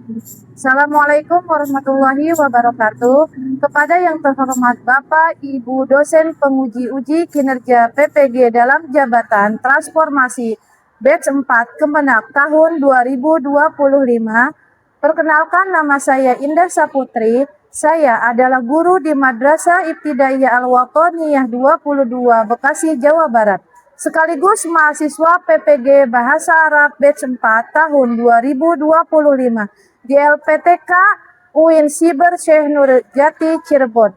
Assalamualaikum warahmatullahi wabarakatuh. Kepada yang terhormat Bapak, Ibu dosen penguji kinerja PPG dalam jabatan transformasi batch 4 Kemenak tahun 2025. Perkenalkan, nama saya Indah Saputri. Saya adalah guru di Madrasah Ibtidaiyah Al-Watoniyah 22 Bekasi, Jawa Barat. Sekaligus mahasiswa PPG Bahasa Arab batch 4 tahun 2025 di LPTK UIN Siber Syekh Nurjati Cirebon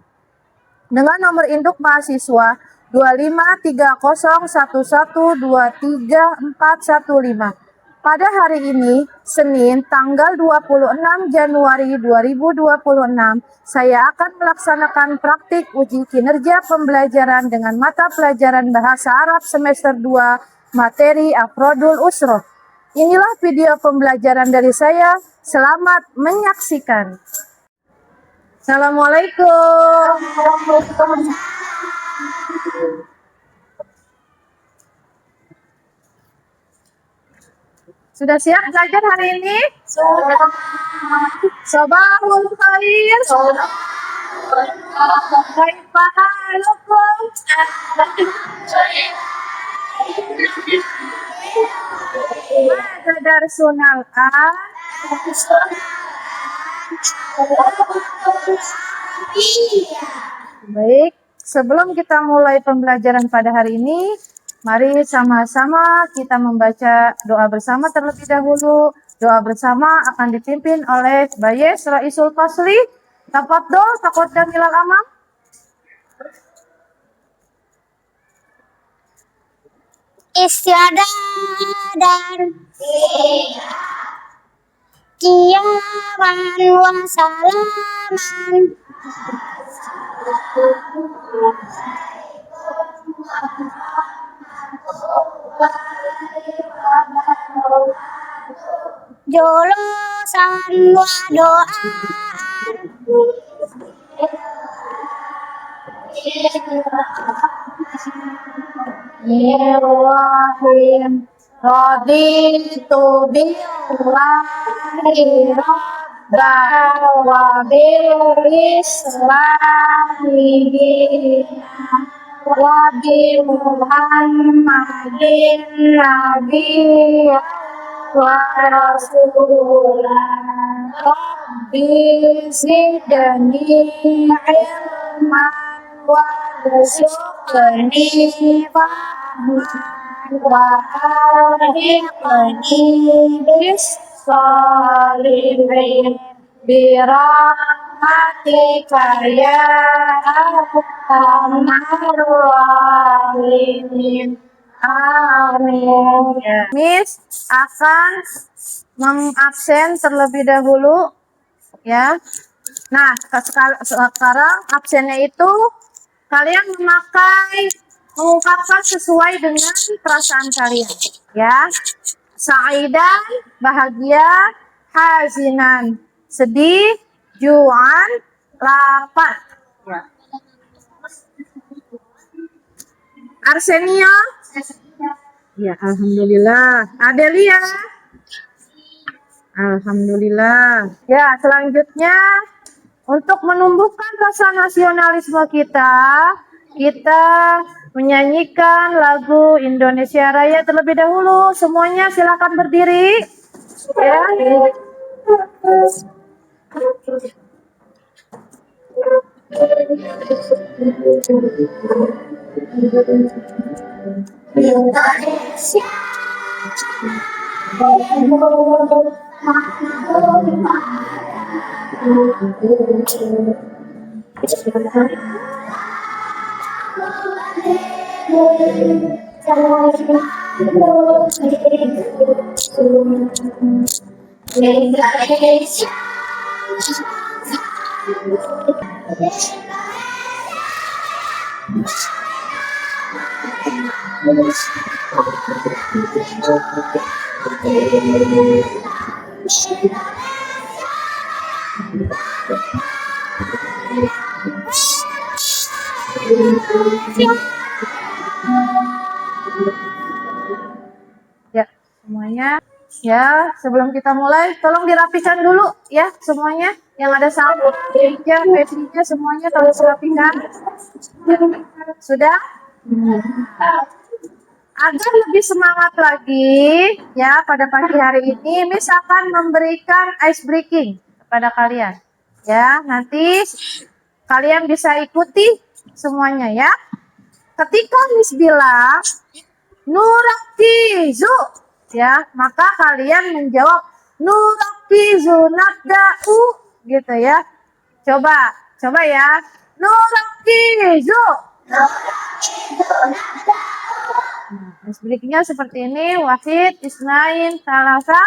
dengan nomor induk mahasiswa 25301123415. Pada hari ini, Senin, tanggal 26 Januari 2026, saya akan melaksanakan praktik uji kinerja pembelajaran dengan mata pelajaran Bahasa Arab semester 2, materi Afrodul Usroh. Inilah video pembelajaran dari saya. Selamat menyaksikan. Assalamualaikum. Sudah siap belajar hari ini? Sudah. Sobahul khair. Kaifa halukum? Mada darsunal an? Baik, sebelum kita mulai pembelajaran pada hari ini, mari sama-sama kita membaca doa bersama terlebih dahulu. Doa bersama akan dipimpin oleh Bayes Raisul Fasli. Tafadhol taqaddam ilal amam. Istiadan kiaman wa salaman julusan wa doaan Bismillahirrahmanirrahim. Raditu billahi rabban wa bil islami dinan wa bi Muhammadin nabiyyan wa rasulan. Rabbi zidni ilman warzuqni fahman wa alhiqni bis-sholihin birahmatika ya arhamar rahimin. Amin. Miss akan mengabsen terlebih dahulu ya. Nah, sekarang absennya itu kalian mengungkapkan sesuai dengan perasaan kalian ya. Sa'idan, bahagia, hazinan, sedih, ju'an, lapar ya. Arsenio? Ya, alhamdulillah. Adelia? Alhamdulillah. Ya, selanjutnya untuk menumbuhkan rasa nasionalisme kita menyanyikan lagu Indonesia Raya terlebih dahulu. Semuanya silakan berdiri. Ya. Indonesia Ya, semuanya Ya, sebelum kita mulai, tolong dirapikan dulu ya semuanya. Yang ada sabun, meja, pecinya semuanya tolong dirapikan. Sudah? Agar lebih semangat lagi ya pada pagi hari ini, Miss akan memberikan ice breaking kepada kalian. Ya, nanti kalian bisa ikuti semuanya ya. Ketika Miss bilang Nurakizu ya, maka kalian menjawab Nurakizu nabda'u gitu ya. Coba ya. Nurakizu. Nah, breakingnya seperti ini. Wahid, isnain, salasa,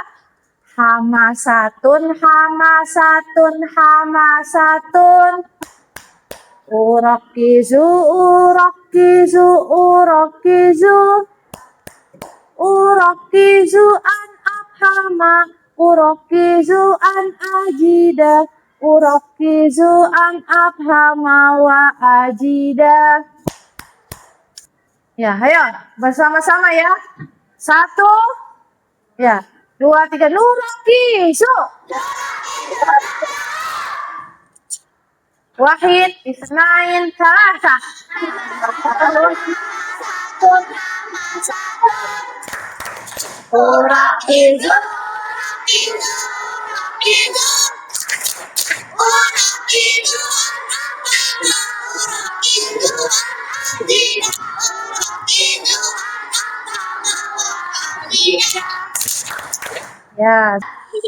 hamasatun, hamasatun, hamasatun. Urakizu, urakizu, urakizu. Urakizu an afhama, urakizu an ajida, urakizu an afhama wa ajida. Ya, ayo bersama-sama ya. 1, ya, 2, 3, nurakizu. Wahid, isnain, salasa. Urakizu.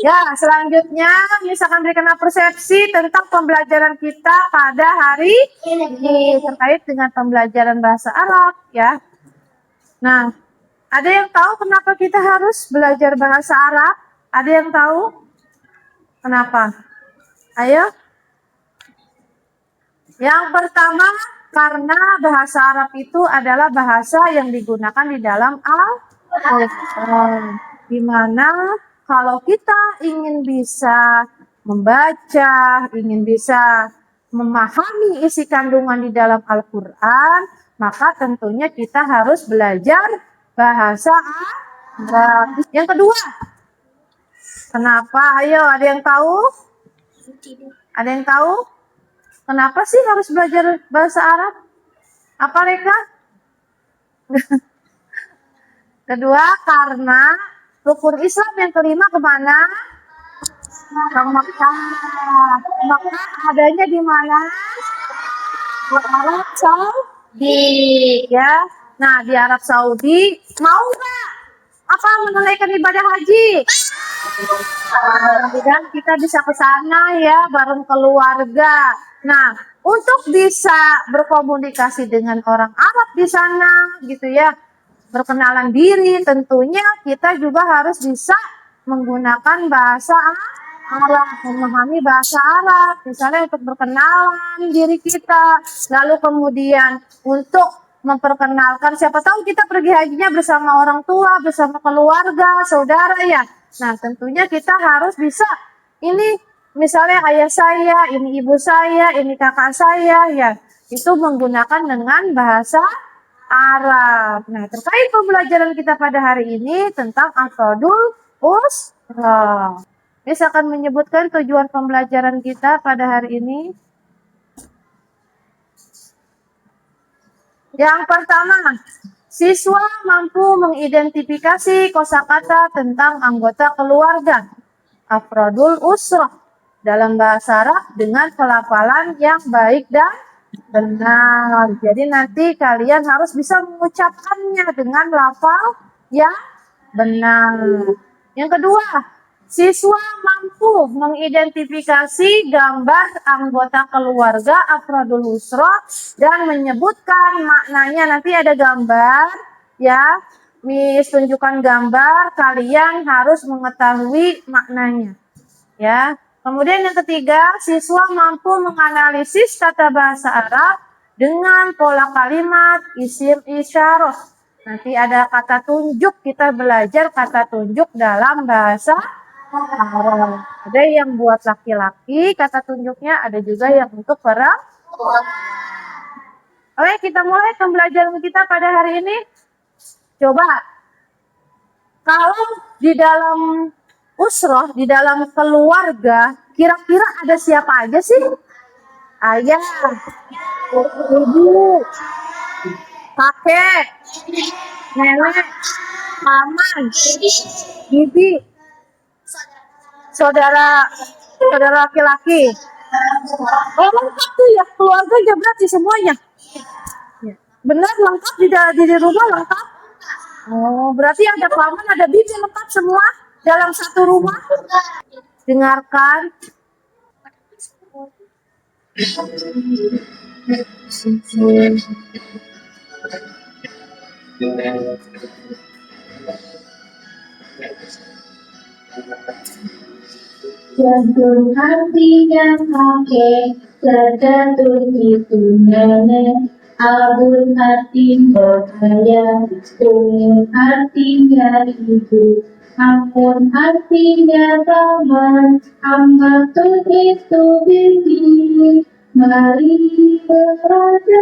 Ya, selanjutnya Miss akan berikan persepsi tentang pembelajaran kita pada hari ini terkait dengan pembelajaran bahasa Arab ya. Nah, ada yang tahu kenapa kita harus belajar bahasa Arab? Ada yang tahu? Kenapa? Ayo. Yang pertama, karena bahasa Arab itu adalah bahasa yang digunakan di dalam Al-Quran. Di mana kalau kita ingin bisa membaca, ingin bisa memahami isi kandungan di dalam Al-Quran, maka tentunya kita harus belajar bahasa Arab. Yang kedua, kenapa? Ayo, ada yang tahu? Ada yang tahu? Kenapa sih harus belajar bahasa Arab? Apa Reka? Kedua, karena rukun Islam yang kelima kemana? Ke Mekah. Mekah adanya di mana? Di Arab Saudi. Ya. Nah, di Arab Saudi mau nggak? Apa menunaikan ibadah haji? Dan kita bisa ke sana ya bareng keluarga. Nah, untuk bisa berkomunikasi dengan orang Arab di sana gitu ya, berkenalan diri, tentunya kita juga harus bisa menggunakan bahasa Arab, memahami bahasa Arab, misalnya untuk berkenalan diri kita, lalu kemudian untuk memperkenalkan, siapa tahu kita pergi hajinya bersama orang tua, bersama keluarga, saudara ya. Nah, tentunya kita harus bisa, ini misalnya ayah saya, ini ibu saya, ini kakak saya ya, itu menggunakan dengan bahasa Arab. Nah, terkait pembelajaran kita pada hari ini tentang Afrodul Usra. Miss akan menyebutkan tujuan pembelajaran kita pada hari ini. Yang pertama, siswa mampu mengidentifikasi kosakata tentang anggota keluarga Afrodul Usra dalam bahasa Arab dengan pelafalan yang baik dan benar. Jadi nanti kalian harus bisa mengucapkannya dengan lafal yang benar. Yang kedua, siswa mampu mengidentifikasi gambar anggota keluarga Afrodul Usra dan menyebutkan maknanya. Nanti ada gambar ya, Miss tunjukkan gambar, kalian harus mengetahui maknanya ya. Kemudian yang ketiga, siswa mampu menganalisis kata bahasa Arab dengan pola kalimat, isim, isyarah. Nanti ada kata tunjuk, kita belajar kata tunjuk dalam bahasa Arab. Ada yang buat laki-laki kata tunjuknya, ada juga yang untuk perempuan. Oke, kita mulai pembelajaran kita pada hari ini. Coba Kalau di dalam usroh, di dalam keluarga, kira-kira ada siapa aja sih? Ayah, ibu, kakek, nenek, paman, bibi, saudara, saudara laki-laki. Oh, lengkap tuh ya, keluarga aja berarti semuanya. Benar lengkap di rumah lengkap. Oh, berarti ada paman, ada bibi lengkap semua dalam satu rumah. Dengarkan. Jadul hatinya kakek, terjatuh itu nenek. Abun hati berkaya, tunggu hatinya ibu. Ampun hatinya paman, amatur itu bibi. Mari bekerja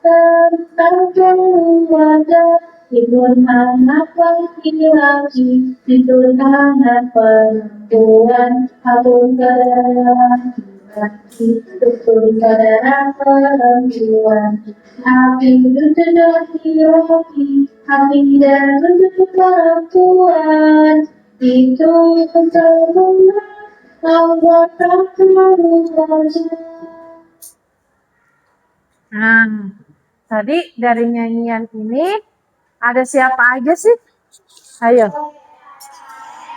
tentang keluarga. Hidun anak laki-laki, hidun anak perempuan, abun laki-laki, hidun anak perempuan. Api hidun laki-laki, api dan hidun perempuan. Itu ketemulah Allah tak terlalu. Nah, tadi dari nyanyian ini ada siapa aja sih? Ayo.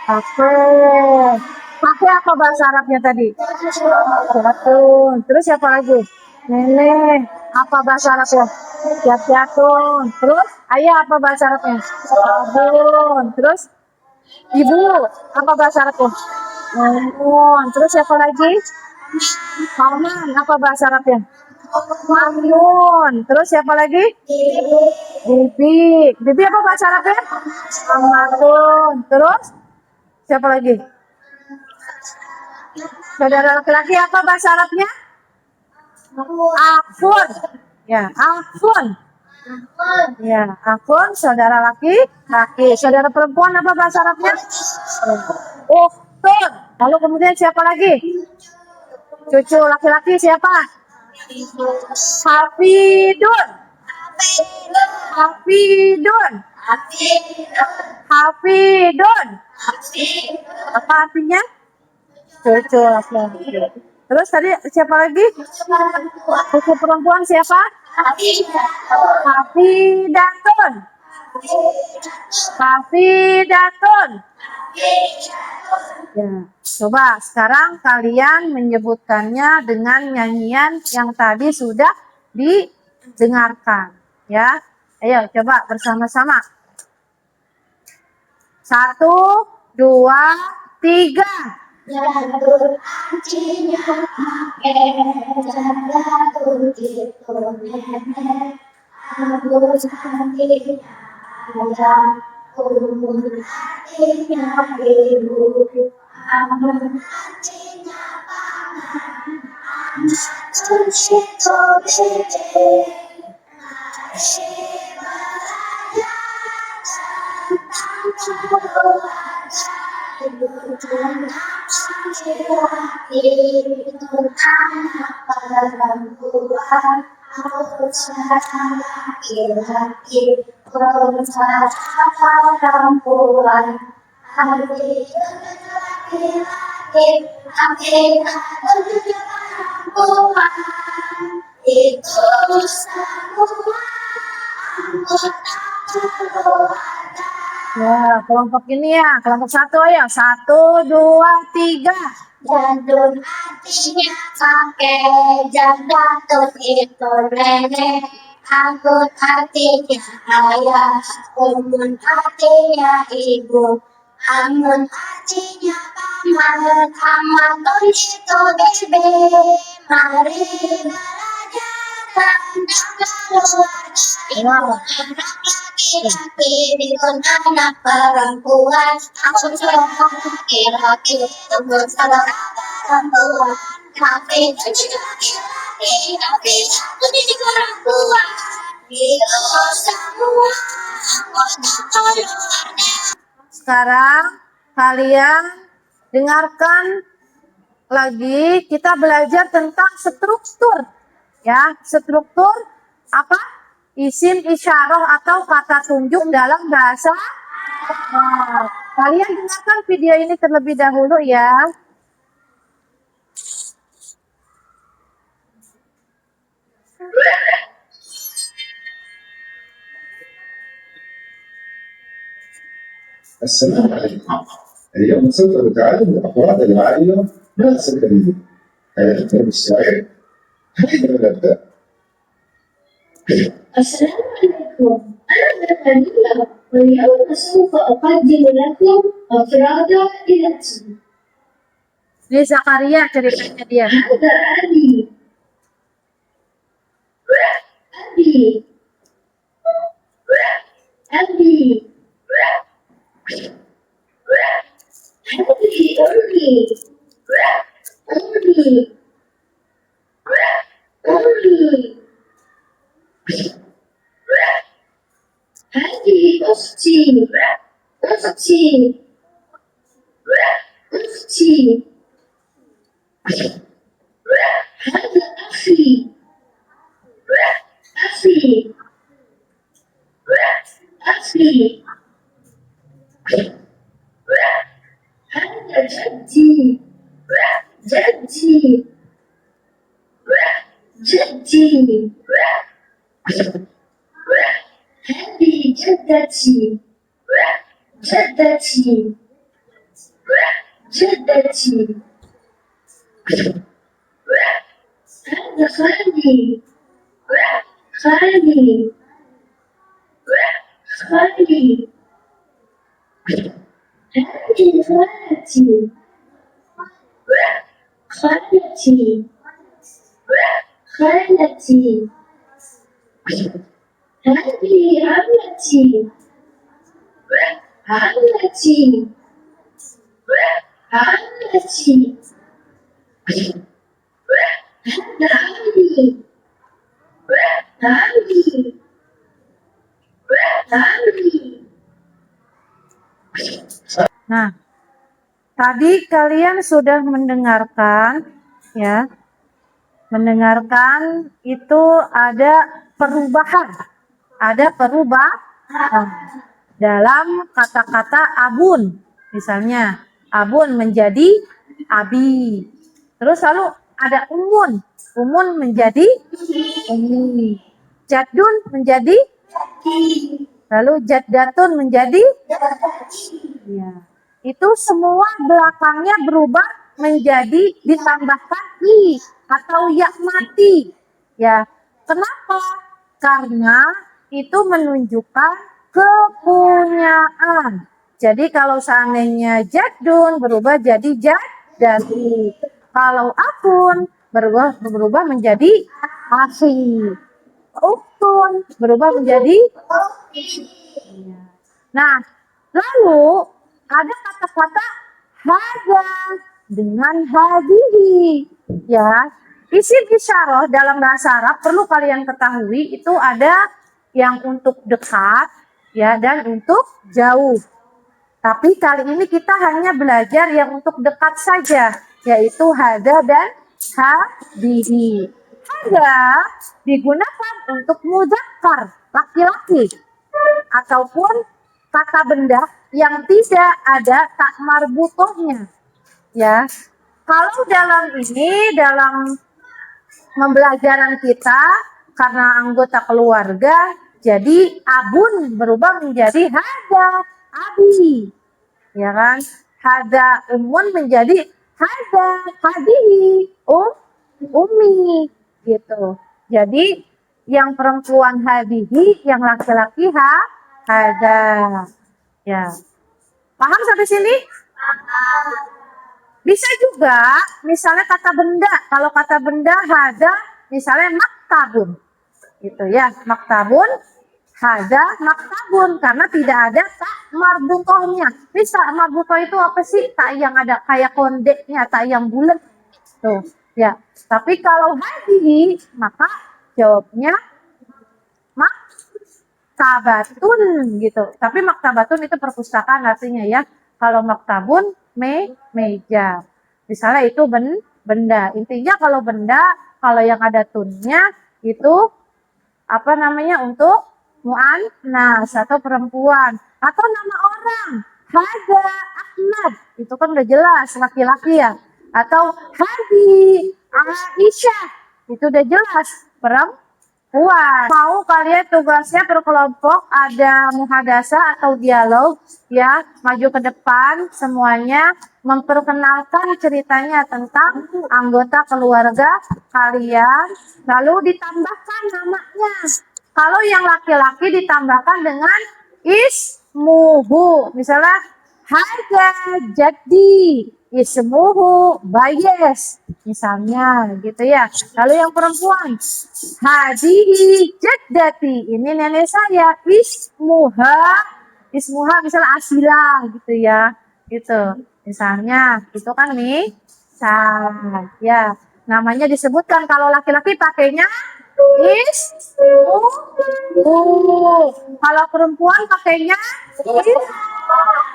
Kakek. Kakek apa bahasa Arabnya tadi? Jatun. Terus siapa lagi? Nenek. Apa bahasa Arabnya? Jatun. Terus ayah apa bahasa Arabnya? Abun. Terus ibu apa bahasa Arabnya? Mamun. Terus siapa lagi? Paman. Apa bahasa Arabnya? Mamun. Terus siapa lagi? Bibi. Bibi apa bahasa Arabnya? Amatun. Terus siapa lagi? Saudara laki-laki apa bahasa Arabnya? Akun. Ya, akun. Ya, akun saudara laki-laki. Saudara perempuan apa bahasa Arabnya? Ukhtun. Lalu kemudian siapa lagi? Cucu laki-laki siapa? Hafidun. Hafidun. Hafidun. Apa artinya? Cucu laki-laki. Terus tadi siapa lagi? Cucu perempuan siapa? Hafidatun. Hafidatun. Ya, coba sekarang kalian menyebutkannya dengan nyanyian yang tadi sudah didengarkan. Ya, ayo coba bersama-sama. 1, 2, 3. Jadul hatinya kakek, jadul itu nenek. Abun hatinya ayah, tunggu hatinya ibu. Ampun hatinya paman, amatur itu bibi. Masih belajar tentang keluarga. Hidun laki-laki, hidun anak perempuan. Harus laki-laki, berusaha perempuan. Harus laki-laki, laki-laki perempuan. Itu semua anggota keluarga. Ya, kelompok ini ya, kelompok 1 ayo. 1, 2, 3. Jadul hatinya kakek, jadul itu nenek. Ampun hatinya ayah, ampun hatinya ibu. Ampun hatinya paman, amatur itu bibi. Mari belajar tentang keluarga. Laki-laki, hidun anak perempuan. Aku laki-laki, tunggu saudara perempuan. Tapi laki-laki, jadi perempuan. Itu semua anggota keluarga. sekarang kalian dengarkan lagi, kita belajar tentang struktur. Ya, struktur apa? Isim isyarah atau kata tunjuk dalam bahasa Arab. Kalian dengarkan video ini terlebih dahulu ya. السلام عليكم. اليوم سوف نتعلم الأفراد العائلة ناس الكريم. هل أنت مستعد؟ هيا نبدأ. السلام عليكم. أنا نبيلة واليوم سوف أقدم لكم أفراد عائلتي. Ini Zakaria ceritanya dia. هذا أبي. أبي. أبي. هذه أمي. أمي. أمي. هذه أختي. أختي. أختي. هذا أخي. أخي. أخي. هذا جدي. جدي. جدي. هذه جدتي. جدتي. جدتي. هذا خالي. خالي. خالي. هذه خالتي. خالتي. خالتي. هذه عمتي. عمتي. عمتي. هذا عمي. عمي. عمي. Nah, tadi kalian sudah mendengarkan ya. Mendengarkan itu ada perubahan. Ada perubahan dalam kata-kata abun. Misalnya, abun menjadi abi. Terus lalu ada umun. Umun menjadi umi. Jadun menjadi, lalu jaddatun menjadi, ya. Itu semua belakangnya berubah menjadi ditambahkan i atau ya mati. Ya. Kenapa? Karena itu menunjukkan kepunyaan. Jadi kalau seandainya jadun berubah jadi jaddatu. Kalau akun berubah menjadi akhi. Uktun berubah menjadi. Nah, lalu ada kata-kata hada dengan hadihi. Ya, isim isyarah dalam bahasa Arab perlu kalian ketahui itu ada yang untuk dekat ya dan untuk jauh. Tapi kali ini kita hanya belajar yang untuk dekat saja, yaitu hada dan hadihi. Hada digunakan untuk mudzakkar, laki-laki, ataupun kata benda yang tidak ada tak marbutohnya. Ya, kalau dalam pembelajaran kita karena anggota keluarga, jadi abun berubah menjadi hada abi, ya kan? Hada umun menjadi hada hadihi umi, gitu. Jadi yang perempuan hadihi, yang laki-laki hada. Ya, paham sampai sini? Bisa juga, misalnya kata benda. Kalau kata benda hada, misalnya maktabun, gitu ya, maktabun, hada maktabun, karena tidak ada tak marbutohnya. Bisa marbutoh itu apa sih? Tak yang ada kayak kondeknya, tak yang bulat. Tuh, ya. Tapi kalau hadihi, maka jawabnya maktabatun gitu. Tapi maktabatun itu perpustakaan artinya ya. Kalau maktabun meja. Misalnya itu benda. Intinya kalau benda, kalau yang ada tunnya itu apa namanya untuk muannas atau perempuan atau nama orang. Hada Ahmad itu kan udah jelas laki-laki ya. Atau Hadi Aisyah itu udah jelas perempuan. Mau kalian tugasnya berkelompok ada muhadasa atau dialog ya, maju ke depan semuanya memperkenalkan ceritanya tentang anggota keluarga kalian, lalu ditambahkan namanya. Kalau yang laki-laki ditambahkan dengan ismuhu, misalnya Haja jadi ismuhu Bayes misalnya gitu ya. Lalu yang perempuan hadihi jaddati, ini nenek saya, ismuha misalnya Asila gitu ya, gitu misalnya itu kan nih ya namanya disebutkan. Kalau laki-laki pakainya ismuhu, kalau perempuan pakainya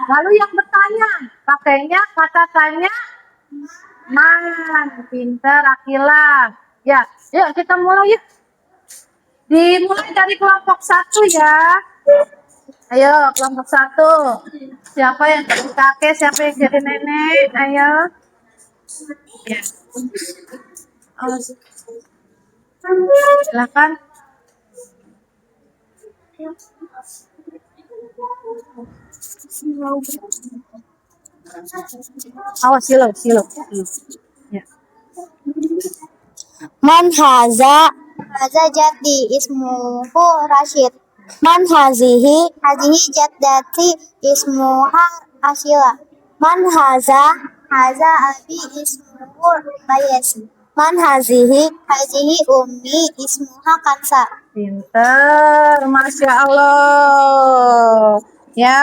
lalu yang bertanya pakainya kata tanya man. Pinter Akila ya. Yuk kita mulai yuk. Dimulai dari kelompok 1 ya. Ayo kelompok 1. Siapa yang jadi kakek, siapa yang jadi nenek? Ayo ya. Silakan. Awas silo. Ya. Man haza jaddi ismuhu Rashid. Man hazihi jaddati ismuha Asila. Man haza abi ismuhu Bayes. Man hazihi ummi ismuha Kansa. Pinter, Masya Allah ya.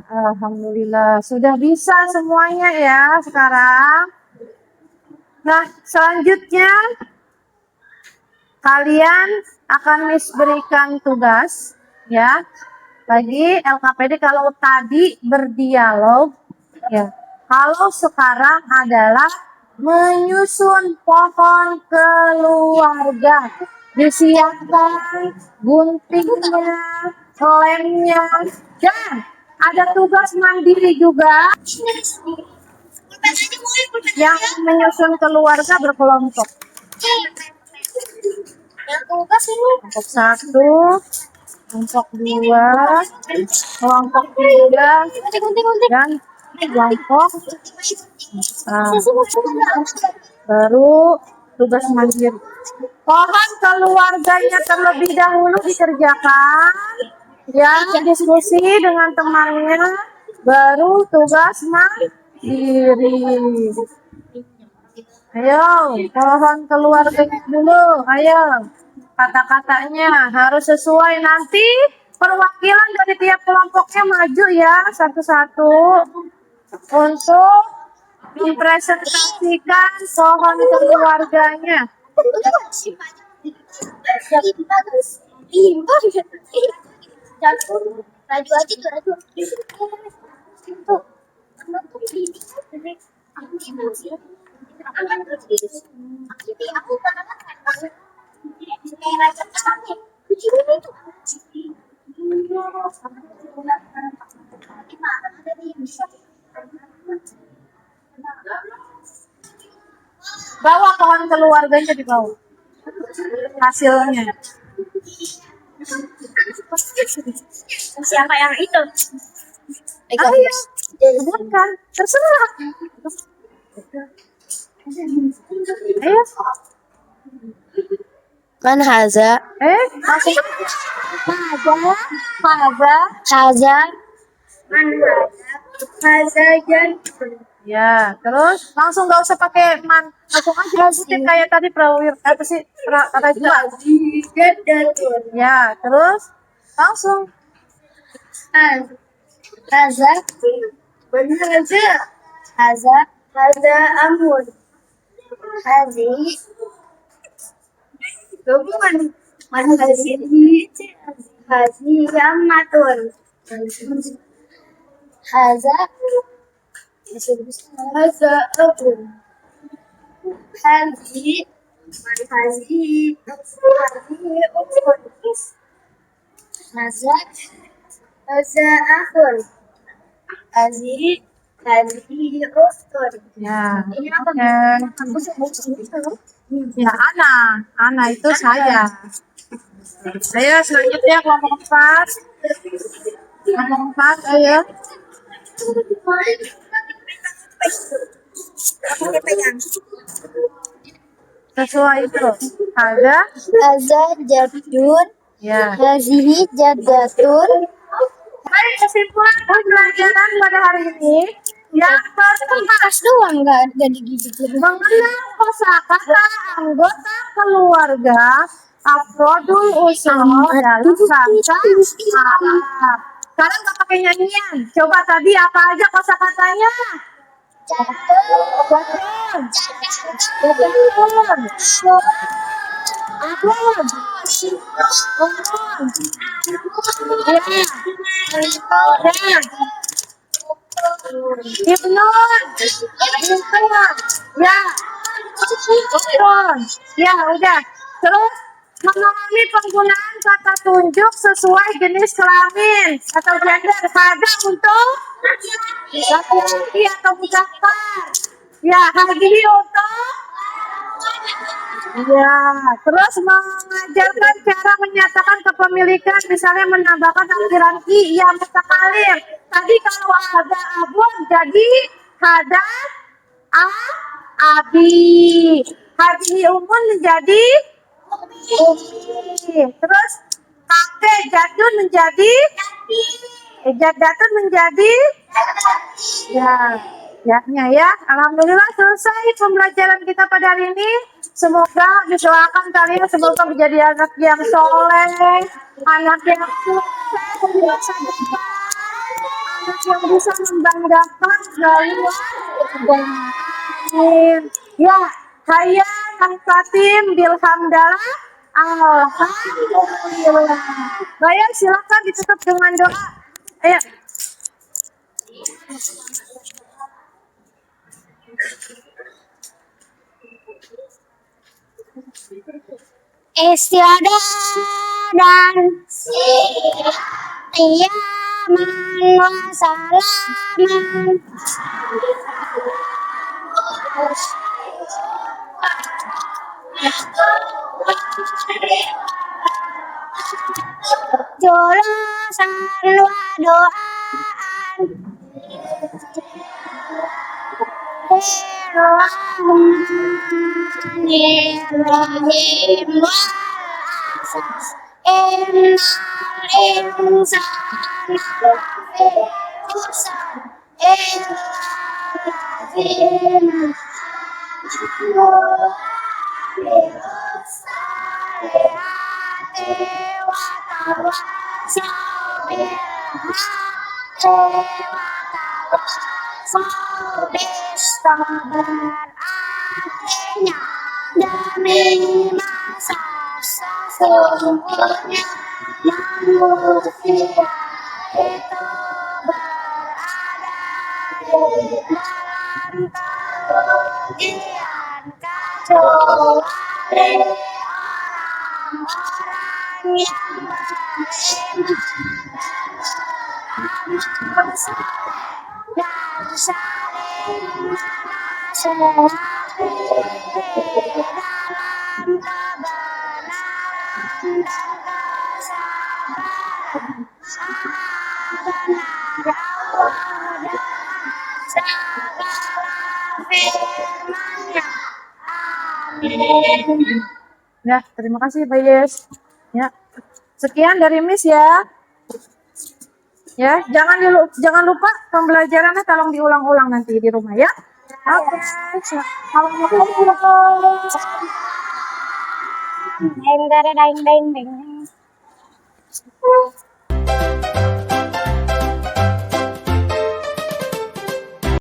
Alhamdulillah sudah bisa semuanya ya sekarang. Nah selanjutnya kalian akan berikan tugas ya bagi LKPD. Kalau tadi berdialog ya, kalau sekarang adalah menyusun pohon keluarga. Disiapkan guntingnya, lemnya, dan ada tugas mandiri juga yang menyusun keluarga berkelompok. Kelompok 1, kelompok 2, kelompok 3, dan kelompok 4. Baru tugas mandiri. Pohon keluarganya terlebih dahulu dikerjakan ya, diskusi dengan temannya, baru tugas mandiri. Ayo pohon keluarganya dulu, ayo kata-katanya harus sesuai. Nanti perwakilan dari tiap kelompoknya maju ya satu-satu untuk mempresentasikan pohon keluarganya. Bawa pohon keluarganya di bawah. Hasilnya. Siapa yang itu? Ayo, bukan. Terserah. Ayo. Man haza Langsung. haza Ya, terus langsung nggak usah pakai man, langsung aja kutip kayak tadi apa sih kata juga. Ya, terus langsung. haza amun hazi gabungan Manhazihi haziyamatun. Haza haza abun. Hazihi manhazihi hazihi ukun. Haza haza akun. Hazihi hazihi ukun. Ya, Ini apa? oke. Ya, Ana itu saya. Ayo selanjutnya kelompok 4. Kelompok 4, ayo. Sesuai itu. Ada? Haza jadun. Ya. Hazihi jaddatun. Baik, kesimpulan pembelajaran pada hari ini. Yang pertama, Pas doang nggak digigit. mengenal kosakata anggota keluarga Afrodul Usro dalam bahasa Arab. Sekarang nggak pakai nyanyian. Coba tadi apa aja kosakatanya? Jadun. Abun. Ya. Ibnun. Ya. Betul. Ya, udah. Terus memahami penggunaan kata tunjuk sesuai jenis kelamin atau gender. Ada untuk laki-laki atau muzakkar. Ya, hadiri untuk ya. Terus mengajarkan cara menyatakan kepemilikan, misalnya menambahkan akhiran i yang mutakalim. Tadi kalau ada abun jadi hada abi. Hadiri umun menjadi umi. Terus kakek jadun menjadi jaddatun menjadi ya. Alhamdulillah selesai pembelajaran kita pada hari ini. Semoga didoakan kalian semoga menjadi anak yang soleh, anak yang sukses di masa depan, anak yang bisa membanggakan keluarga. Amin. Ya, hayya Fatim bilhamdalah. Alhamdulillah. Baik, silakan ditutup dengan doa. Ayo. Istiadah dan qiyaman wa salaman. Julusan wa doaan. Bismillahirrahmanirrahim. Innal insana lafi khusr illa allazina amanu wa tawassaw bil haqqi wa tawassaw bis sabr. Artinya demi masa sesungguhnya manusia itu berada di dalam kerugian kecuali orang-orang yang beriman dan saling menasehati dalam kebenaran dan kesabaran. Benar Allah dengan segala firman-Nya. Amin. Ya, terima kasih Pak Yes. Ya. Sekian dari Miss ya. Ya, jangan lupa pembelajarannya tolong diulang-ulang nanti di rumah ya. Oke. Assalamualaikum. Deng deng deng deng.